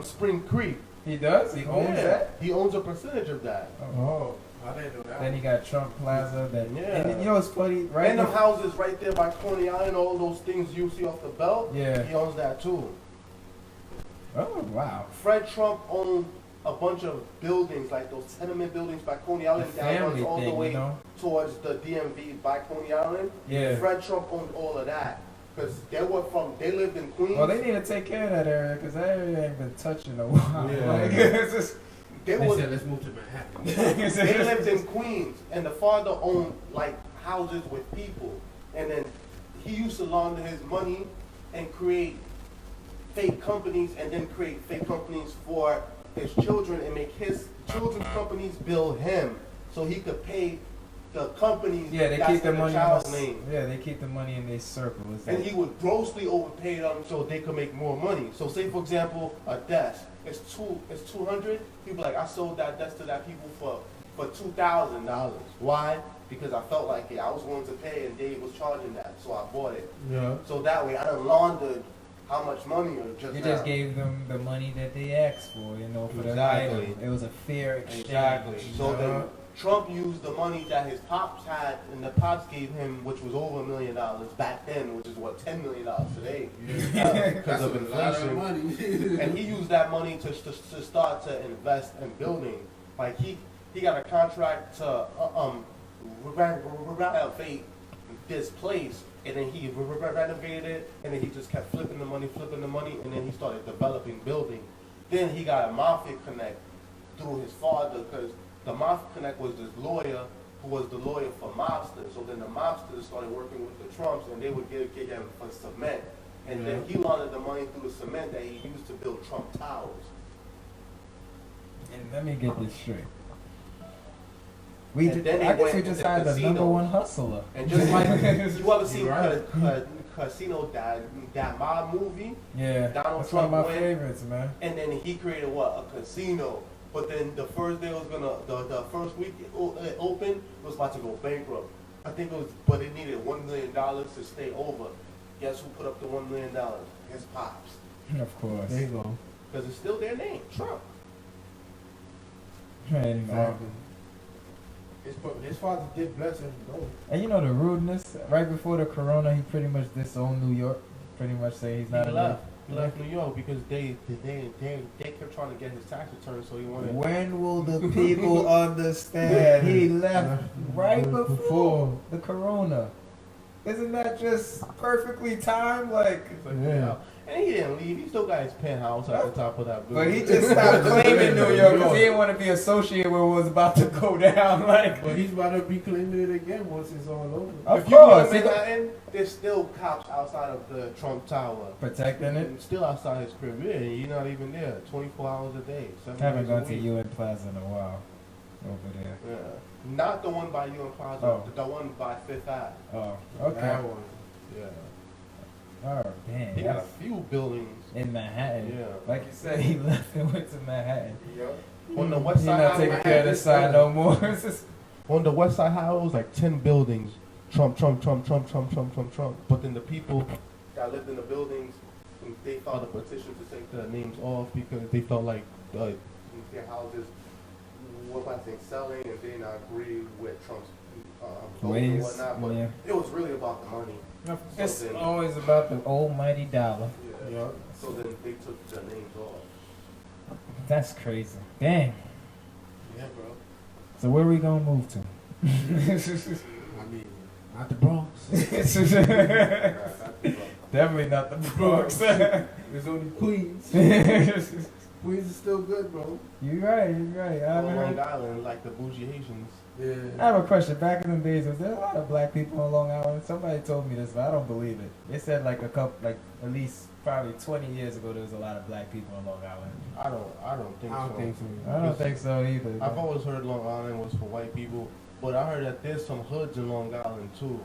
Spring Creek. He does? He owns Yeah, that? He owns a percentage of that. Oh, I didn't know that. Then he got Trump Plaza. That, Yeah. And then, you know what's funny? Right? And them houses right there by Coney Island, all those things you see off the belt, Yeah. he owns that too. Oh, wow. Fred Trump owned a bunch of buildings, like those tenement buildings by Coney Island, The that runs family all the thing, way you know? towards the DMV by Coney Island. Yeah. Fred Trump owned all of that. Because they lived in Queens. Well, they need to take care of that area, because that area ain't been touched in a while. Yeah. Like, it's just, They They was- said let's move to Manhattan. They lived in Queens, and the father owned like houses with people, and then he used to launder his money and create fake companies, and then create fake companies for his children and make his children's companies bill him so he could pay the companies Yeah, they that's keep the in money the in child's the, name. yeah, they keep the money in their circle. It's And like- he would grossly overpay them so they could make more money. So say for example, a desk, it's 200. People like, I sold that desk to that people for $2,000. Why? Because I felt like I was willing to pay and Dave was charging that, so I bought it. Yeah. So that way I done laundered how much money or just You now. just gave them the money that they asked for, you know, for the Exactly. item. It was a fair exchange. Exactly. So Yeah. then Trump used the money that his pops had, and the pops gave him, which was over $1 million back then, which is what, $10 million today, because That's of a lot of inflation. money. And he used that money to start to invest in building. Like he got a contract to renovate this place, and then he renovated it, and then he just kept flipping the money, and then he started developing building. Then he got a mafia connect through his father, because the mafia connect was this lawyer who was the lawyer for mobsters. So then the mobsters started working with the Trumps, and they would get him for cement. And then he laundered the money through the cement that he used to build Trump Towers. And let me get this straight. And then he I guess went we just to had the casinos. #1 hustler. And just like you ever seen Right. Casino, that mob movie, Yeah, Donald that's one of Trump my went. favorites, man. and then he created what, a casino. But then the first day was the first week it opened, it was about to go bankrupt. I think it was, but it needed $1 million to stay over. Guess who put up the $1 million? His pops. Of course. There you go. Because it's still their name, Trump. And, Exactly. His father did bless him, though. and you know the rudeness, right before the corona, he pretty much disowned New York. Pretty much say he's not He allowed. left. He left New York because they kept trying to get his tax return, so he wanted. When will the people understand? He left right before the corona. Isn't that just perfectly timed? Like, Yeah. And he didn't leave. He still got his penthouse at the top of that building. but he just stopped claiming New York because he didn't want to be associated with what was about to go down. Like, But he's about to be claiming it again once it's all over. of If you go course, to he got- Manhattan, there's still cops outside of the Trump Tower. protecting it. And still outside his crib. Yeah, you're not even there. 24 hours a day. 7 Haven't days gone a to week. UN Plaza in a while over there. Yeah. Not the one by UN Plaza. Oh. The one by Fifth Ave. Oh, okay. That one. Yeah. Oh, damn. He got a few buildings. In Manhattan. Yeah. Like you said, he left and went to Manhattan. On the west He's side not highway, taking care of this side no more. It's just- on the west side highway, it was like 10 buildings. Trump. But then the people that lived in the buildings, they filed a petition to take the names off because they felt like their houses were about to selling and they did not agree with Trump's vote and Ways, whatnot. But yeah. it was really about the money. It's then- always about the almighty dollar. Yeah. So then they took the names off. That's crazy. Dang. Yeah, bro. So where we gonna move to? I mean, not the Bronx. Definitely not the Bronx. There's only Queens. Queens is still good, bro. You're right. I haven't Long heard. Island, like the bougie Haitians. I Yeah. have a question. Back in the days, was there a lot of black people on Long Island? Somebody told me this, but I don't believe it. They said like at least probably 20 years ago, there was a lot of black people on Long Island. I don't think I so. don't think so. I don't think so either. I've always heard Long Island was for white people, but I heard that there's some hoods in Long Island too.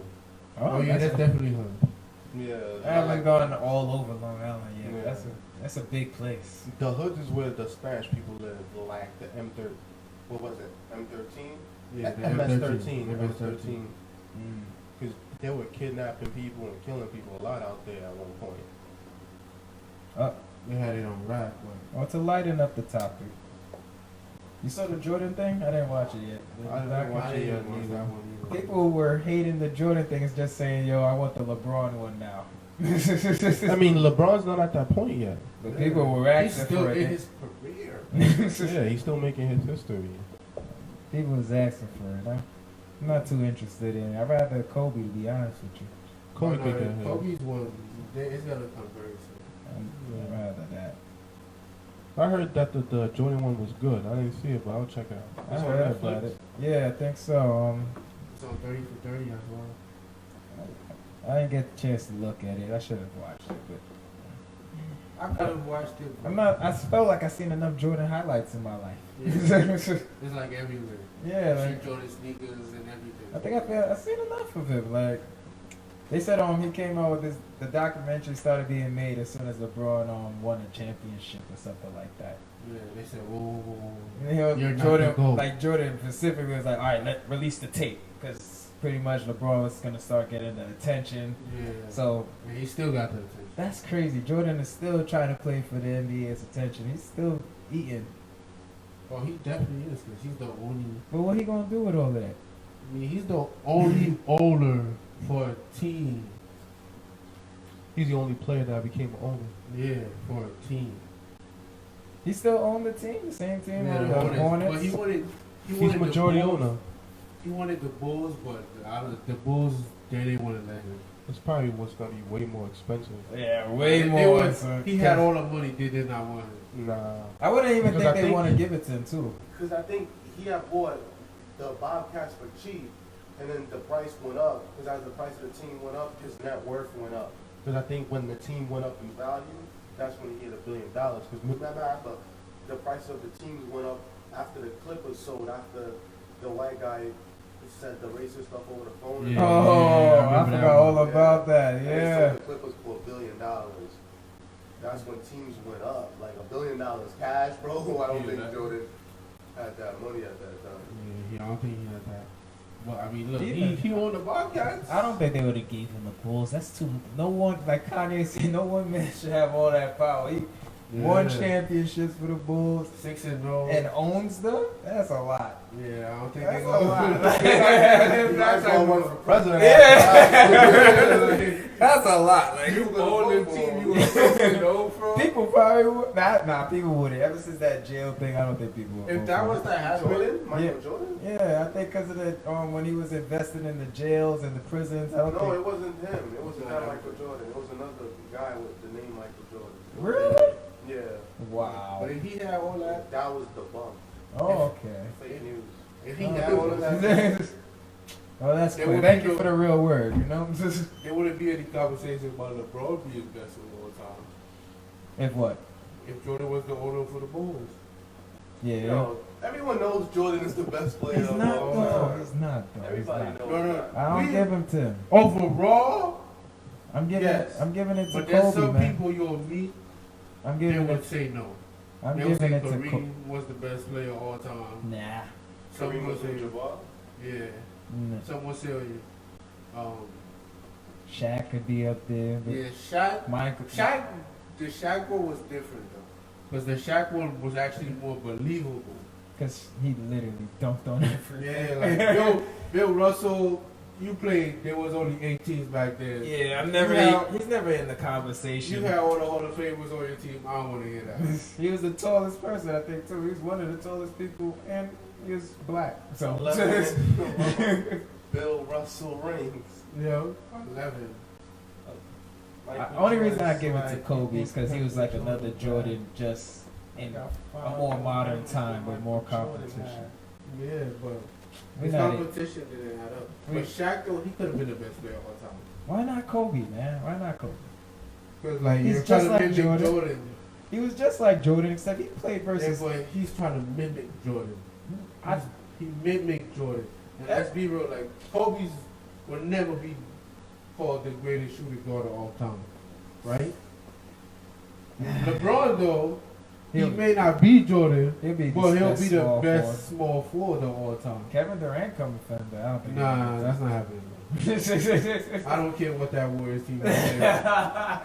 Oh, yeah, that's definitely her. Yeah, I haven't gone all over Long Island yet. Yeah. That's a big place. the hoods is where the Spanish people live, like the M13. What was it? M13? Yeah, the MS-13. MS-13. Because they were kidnapping people and killing people a lot out there at one point. They had it on rap, but Well, to lighten up the topic, you saw the Jordan thing? I didn't watch it yet. I didn't watch I it yet didn't watch neither. that one either. People were hating the Jordan thing, is just saying, yo, I want the LeBron one now. I mean, LeBron's not at that point yet. But people were He's asking still for in it. his career. Yeah, he's still making his history. People was asking for it. I'm not too interested in it. I'd rather Kobe, to be honest with you. Kobe Oh, picked no, it. Kobe's one. It's gonna come very soon. I'd rather that. I heard that the Jordan one was good. I didn't see it, but I'll check it out. I It's on heard Netflix. about it. Yeah, I think so. It's on 30 for 30 as well. I didn't get the chance to look at it. I should have watched it, but I could have watched it. Bro. I'm not. I felt like I seen enough Jordan highlights in my life. Yeah. It's like everywhere. Yeah, You like see Jordan sneakers and everything. I think I've seen enough of him. Like they said, he came out with this. The documentary started being made as soon as LeBron won a championship or something like that. Yeah, they said, whoa. And You're not the Jordan, GOAT. like Jordan specifically was like, all right, release the tape because pretty much LeBron was gonna start getting the attention. Yeah. So And he still got the attention. that's crazy. Jordan is still trying to play for the NBA's attention. He's still eating. Oh, he definitely is, because he's the only. But what he gonna do with all that? I mean, he's the only owner for a team. He's the only player that became an owner. Yeah, for a team. He still own the team, the same team, Yeah, the the Hornets. Hornets. But He's wanted majority the Bulls. owner. He wanted the Bulls, but the Bulls, they didn't want to let him. It's probably what's gonna be way more expensive. Yeah, way They more. were- son. he had all the money, they did not want him. Nah. I wouldn't even Because think I they think- want to give it to him too. Because I think he had bought the Bobcats for cheap, and then the price went up. Because as the price of the team went up, his net worth went up. Because I think when the team went up in value, that's when he hit $1 billion. Because remember, after the price of the teams went up after the Clippers sold, after the white guy said the racist stuff over the phone. Yeah. Oh, I I remember forgot that all one. about that. And they Yeah. sold the Clippers for $1 billion. That's when teams went up, like $1 billion cash, bro. I don't Yeah, think that- Jordan had that money at that time. Yeah, I don't think he had that. Well, I mean, look, He- he owned the Bobcats. I don't think they would have gave him the Bulls. That's too. No one, like Kanye said, no one man should have all that power. He won Yeah. championships for the Bulls 6-0. and owns them. That's a lot. Yeah, I don't think That's they a gonna lot. That's why I won for president. That's a lot. Like You own the team you were supposed to know from. people probably would. Nah, people wouldn't. Ever since that jail thing, I don't think people would. If vote that for was him. to happen, Jordan? Michael Yeah. Jordan? Yeah, I think because of the when he was invested in the jails and the prisons. I don't No, think. it wasn't him. It wasn't that Michael Jordan. It was another guy with the name Michael Jordan. Really? Yeah. Wow. but if he had all that, That was the bump. Oh, okay. Fake news. if he had all of that, Oh, that's There cool. would Thank be you no- for the real word. You know. there wouldn't be any conversation about LeBron being best of all time. If what? If Jordan was the owner for the Bulls. Yeah. Yo, everyone knows Jordan is the best player He's of not all though. time. He's not though. He's Everybody not. knows No, that. I don't We- give him to him. Overall, I'm giving. Yes. I'm giving it to but there's Kobe, some man. people you'll meet, I'm they giving would it. say no. I'm They'll say giving it to Kobe. Kareem was the best player of all time. Nah. Some Kareem will say, Abdul-Jabbar? yeah. Nah. Some will say, Shaq could be up there. But yeah, Shaq. Michael. The Shaq one was different though, because the Shaq one was actually more believable. Because he literally dunked on everything. Yeah, like Bill Russell, you played. There was only 8 teams back then. Yeah, I'm never- he- He's never in the conversation. You had all the Hall of Famers on your team. I don't want to hear that. He was the tallest person, I think, too. He was one of the tallest people, and he was black. So, 11 Bill Russell rings. Yeah, 11. only reason I give it to Kobe is because he was like another Jordan, just in a more modern time with more competition. Yeah, but We his not it. competition didn't add up. We- But Shaq though, he could have been the best player of all time. Why not Kobe, man? Why not Kobe? Because like He's you're just trying to like mimic Jordan. Jordan. He was just like Jordan, except he played Yeah, versus. but he's trying to mimic Jordan. He mimicked Jordan. And let's be real, like Kobe's will never be called the greatest shooting guard of all time, right? LeBron though, he He'll- may not be Jordan, He'll be but he'll best be the small best forward. small forward of all time. Kevin Durant coming from that. I don't think. Nah, that's not happening. that's I don't care what that Warriors team is.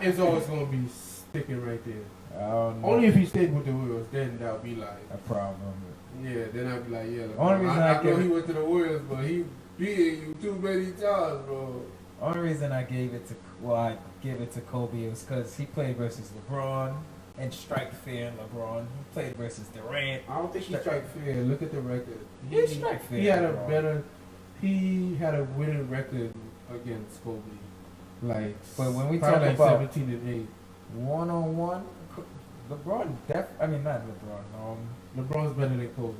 It's always gonna be sticking right there. I don't know. Only if he stayed with the Warriors, then that would be like, a problem. yeah, then I'd be like, yeah. LeBron. Only reason I know give- he went to the Warriors, but he beat you too many times, bro. Only reason I gave it to I give it to Kobe was because he played versus LeBron and strike fair in LeBron. He played versus Durant. I don't think he strike fair. Look at the record. He strike fair, He had a LeBron. better. He had a winning record against Kobe. Like, But when we probably talk like about 17-8. 1-on-1, LeBron I mean not LeBron. LeBron's better than Kobe.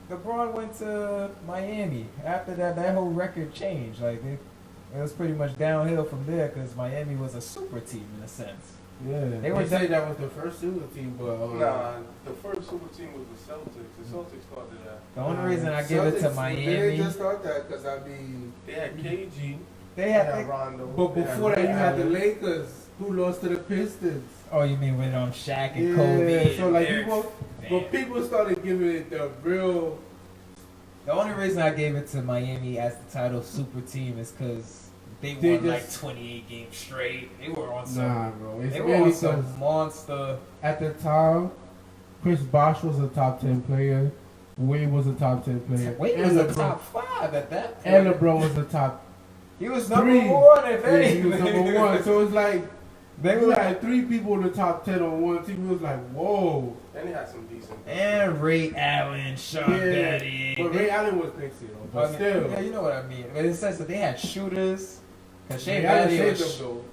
LeBron went to Miami. After that whole record changed. Like it was pretty much downhill from there because Miami was a super team in a sense. Yeah, They were say that was the first super team, but Nah, the first super team was the Celtics. The Celtics started that. The only reason I give it to They Miami, didn't just start that because I mean, They had KG. they had. Rondo. but they had before that you Ray had the Allen. Lakers who lost to the Pistons. Oh, you mean with Shaq and Yeah, Kobe? so and like Derek- people, Damn. but people started giving it the real. The only reason I gave it to Miami as the title super team is because they They won like just- 28 games straight. They were on some. Nah, bro. It's They were really on because some monster. at the time, Chris Bosh was a top 10 player. Wade was a top 10 player. Wade and was a LeBron- top 5 at that point. And LeBron was a top He was number 3. 1 if Yeah, anything. he was number 1. So it's like They we were had 3 people in the top 10 on one team. It was like, whoa. And they had some decent. and Ray Allen, Sean Yeah, Betty. but Ray Allen was next year, though. But Okay, still, yeah, you know what I mean. But it says that they had shooters. Cause Shane Ray Allen Battier saved was them, though.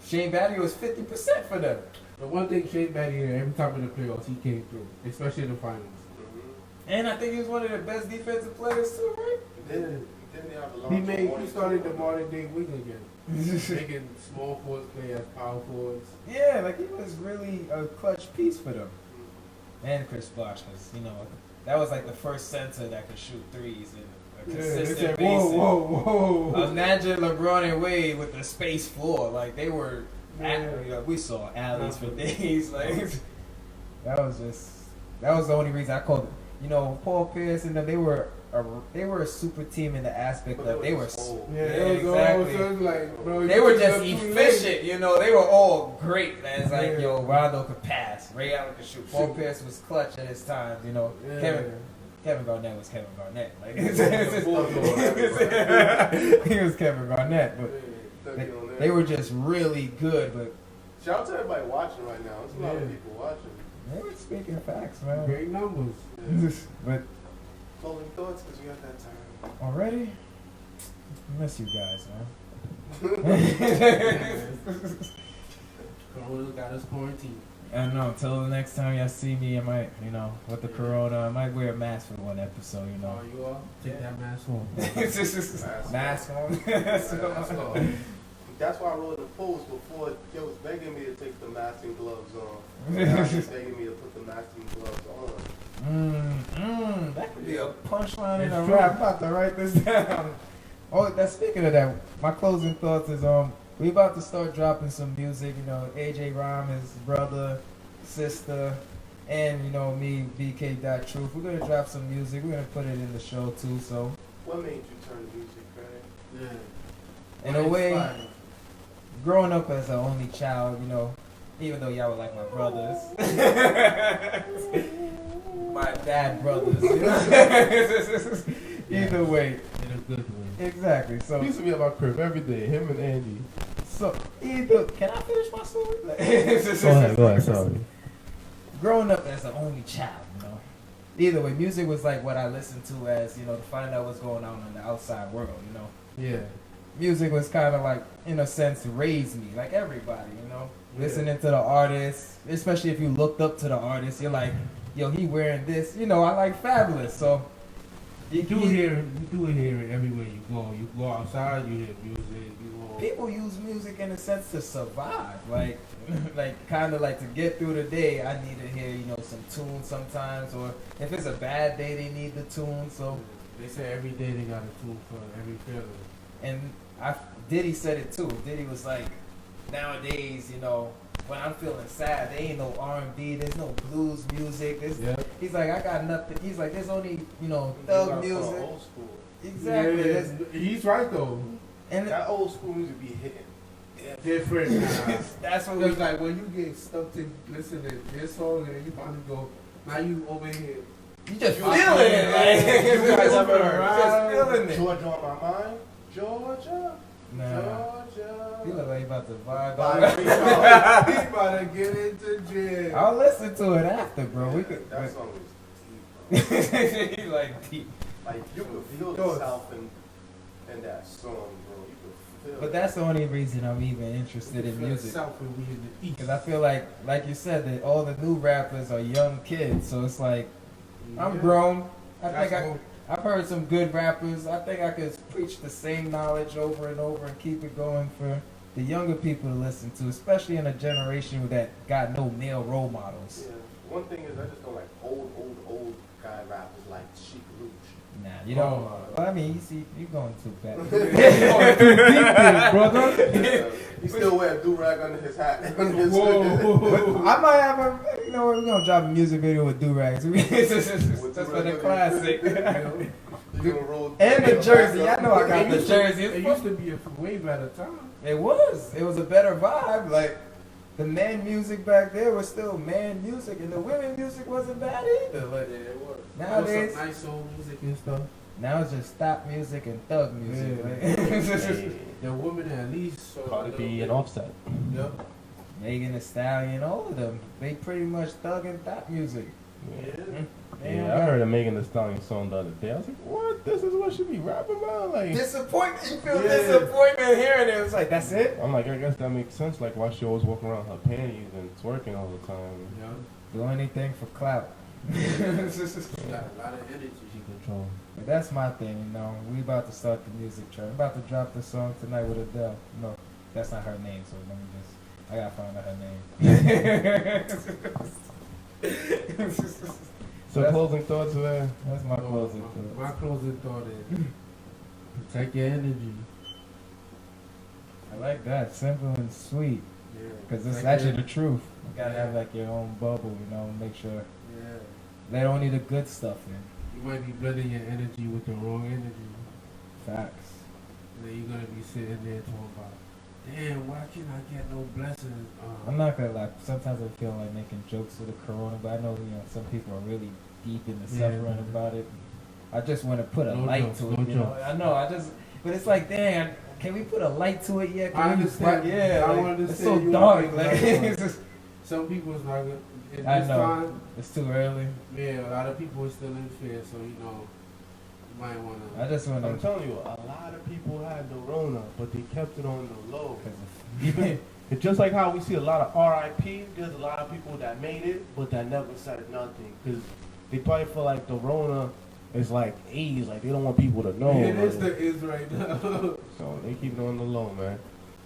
Shane Battier was 50% for them. The one thing Shane Battier did every time in the playoffs, he came through, especially in the finals. And I think he was one of the best defensive players too, right? Then they have a lot. He started the modern day wing again, making small forwards play as power forwards. Yeah, like he was really a clutch piece for them. And Chris Bosh, because that was like the first center that could shoot threes in a They consistent said, basis. whoa. Imagine LeBron and Wade with the space floor, like they were. Yeah. We saw alleys for days. Like that was the only reason I called it. Paul Pierce and them, they were a super team in the aspect But that they were. old. Yeah, Yeah, it was exactly. so it's like, bro, They you were took just up too efficient, late. They were all great. It's like, Yeah. Rondo could pass, Ray Allen could shoot, Paul Pierce was clutch at his times, Yeah. Kevin Garnett was Kevin Garnett. Like, Yeah. he was Kevin Garnett, but they were just really good. But Shout out to everybody watching right now. There's a lot of Yeah. people watching. they were speaking facts, man. Great numbers. But Closing thoughts because we got that time. already, I miss you guys, Corona got us quarantined. I know. Until the next time y'all see me, I might, with the corona, I might wear a mask for one episode, Oh, you all? Take that mask off. Mask on. That's why I wrote the post before. They was begging me to take the mask and gloves on. Now she's begging me to put the mask and gloves on. That could be a punchline in It's a true. rap. I'm about to write this down. Oh, speaking of that, my closing thoughts is we about to start dropping some music. AJ Rhyme, his brother, sister, and me, BK Truth. We're gonna drop some music. We're gonna put it in the show too. So What made you turn music, Craig? Yeah. in a way, growing up as an only child, even though y'all were like my brothers, my bad brothers. Either way, In a good way. exactly. So, He used to be at my crib every day, him and Andy. can I finish my story? Go ahead, sorry. Growing up as an only child, either way, music was like what I listened to as to find out what's going on in the outside world. Yeah. Music was kind of like, in a sense, raised me, like everybody, listening to the artists, especially if you looked up to the artist, you're like, yo, he wearing this, I like Fabulous, so You do hear it everywhere you go. You go outside, you hear music. people use music in a sense to survive, like kind of like to get through the day. I need to hear, some tunes sometimes, or if it's a bad day, they need the tune. So, They say every day they got a tune for every feeling. and Diddy said it too. Diddy was like, nowadays, when I'm feeling sad, there ain't no R&B, there's no blues music. He's like, I got nothing. He's like, there's only, thug music. Old school. Exactly. There's- He's right though. And That old school music be hitting. Different. that's what Because like when you get stuck to listen to this song and then you finally go, now you over here. you just You feeling it. Like, You guys ever you just feeling it. Georgia on my mind? Georgia? Nah. Georgia. You look like you about to vibe. He's about to get into jail. I'll listen to it after, bro. We could. That song was deep, bro. He like deep. Like, you could feel the Thoughts. South in that song, bro. You could feel But it. that's the only reason I'm even interested in music. South and we in the east. Because I feel like you said, that all the new rappers are young kids. So it's like, I'm grown. I've heard some good rappers. I think I could preach the same knowledge over and over and keep it going for the younger people to listen to, especially in a generation that got no male role models. Yeah. One thing is I just don't like old guy rappers like Chic Luch. Nah, you don't. Well, I mean, you see, you're going too bad. Brother. He still wear a do-rag under his hat. I might have a, you know what, we're going to drop a music video with do-rags. Just for the classic. And the jersey. I know I got the jersey. It used to be a way better time. It was. It was a better vibe. Like, the man music back there was still man music, and the women music wasn't bad either. Like, Yeah, it was. nowadays, There was some nice soul music and stuff. now it's just stop music and thug music. Yeah. Like, The women at least. Cardi B and Offset. Yep. Megan Thee Stallion, all of them, they pretty much thug and thop music. Yeah, I heard a Megan Thee Stallion song the other day. I was like, what? This is what she be rapping about? Like, Disappointment. You feel Yeah. disappointment hearing it. It's like, that's it? I'm like, I guess that makes sense. Like, why she always walking around her panties and twerking all the time. Yeah. Do anything for clout. She got a lot of energy she controls. But that's my thing, you know. We about to start the music track. I'm about to drop the song tonight with Adele. No, that's not her name, so let me just, I gotta find out her name. So That's- closing thoughts, man. That's my closing thought. My closing thought is protect your energy. I like that, simple and sweet, Yeah. because it's Protect actually your- the truth. You gotta have like your own bubble, you know, make sure Yeah. let only the good stuff in. You might be blending your energy with the wrong energy. Facts. And then you're gonna be sitting there talking about, damn, why can't I get no blessings? I'm not gonna lie, sometimes I feel like making jokes with the corona, but I know, you know, some people are really deep in the Yeah. suffering about it. I just want to put a No light jokes, to no it, you know. jokes. I know, but it's like, dang, can we put a light to it yet? Can I we understand. Yeah, I like, understand it's so you dark. want Like, to make it's, just, Some people's not good. At I this know. time, it's too early. yeah, a lot of people are still in fear, so you know, you might wanna. I just want I'm to. telling you, a lot of people had the Rona, but they kept it on the low. Even it's just like how we see a lot of RIP. There's a lot of people that made it, but that never said nothing because they probably feel like the Rona is like AIDS. Like they don't want people to know. It is man. the is right now. So they keep it on the low, man.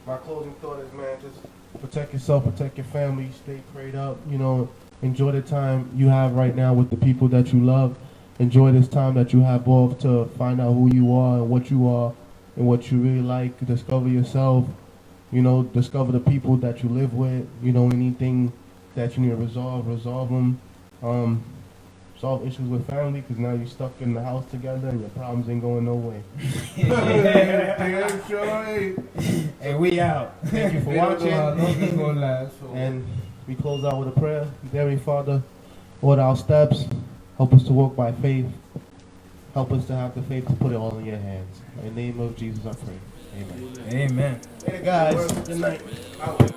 My closing thought is, man, just protect yourself, protect your family, stay prayed up. You know, enjoy the time you have right now with the people that you love. Enjoy this time that you have off to find out who you are and what you really like. Discover yourself. You know, discover the people that you live with. You know, anything that you need to resolve them. Solve issues with family because now you're stuck in the house together and your problems ain't going no way. Damn sure ain't. And we out. Thank you for They don't know how long it's watching. gonna last. So. And we close out with a prayer. Dear Heavenly Father, order our steps. Help us to walk by faith. Help us to have the faith to put it all in your hands. In the name of Jesus, I pray. Amen. Amen. Hey guys, good night. Out.